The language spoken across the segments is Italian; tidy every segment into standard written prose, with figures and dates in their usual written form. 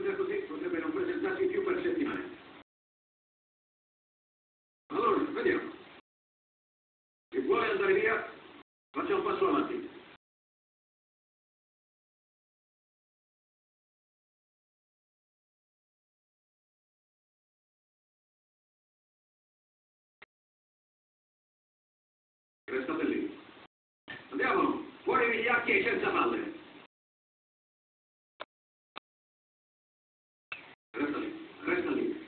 continua così potrebbe non presentarsi più per settimane. Allora, vediamo. Se vuole andare via, faccia un passo avanti. Restate lì. Andiamo, fuori vigliacchi e senza palle. Resta lì, resta lì.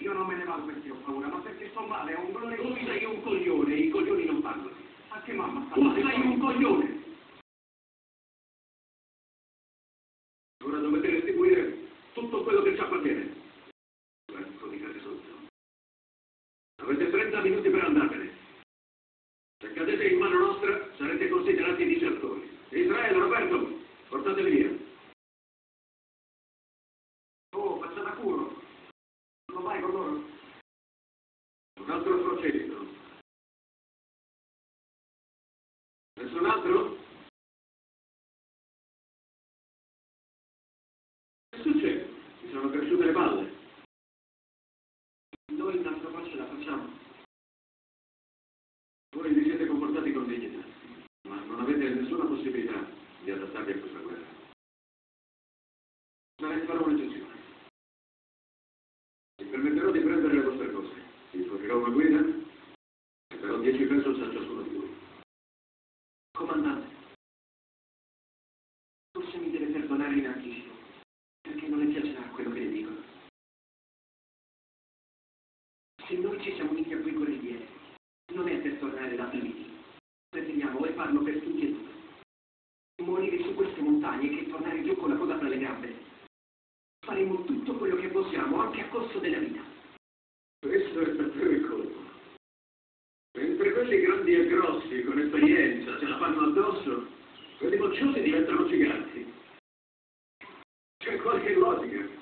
Io non me ne vado perché ho paura, ma perché sto male, ho un dolore. Tu sei un coglione, i coglioni non parlano. Anche mamma sta Tu male. sei un coglione. Ora dovete restituire tutto quello che ci appartiene. Ecco di cade sotto. Avete 30 minuti per andarvene. Se cadete in mano nostra, sarete considerati disertori. Israele, Roberto, portateli via. Oh, faccia da culo. Non vai con loro? Un altro processo. Nessun altro? Che succede? Mi sono cresciute le palle. Noi il nostro qua ce la facciamo. Voi vi siete comportati con dignità, ma non avete nessuna possibilità di adattarvi a questa guerra. Farò un'eccezione. Vi permetterò di prendere le vostre cose. Vi fornirò una guida e darò 10 pesos a ciascuno di voi. Comandante, forse mi deve perdonare in anticipo, perché non le piacerà quello che le dico. Se noi ci siamo uniti a quei guerriglieri, non è per tornare da primiti. Preferiamo, e parlo per tutti e due, morire su queste montagne che tornare giù con la coda fra le gambe. Faremo tutto quello che possiamo, anche a costo della vita. Questo è davvero il colpo. Mentre quelli grandi e grossi, con esperienza, se la fanno addosso, quelli mocciosi diventano giganti. C'è qualche logica.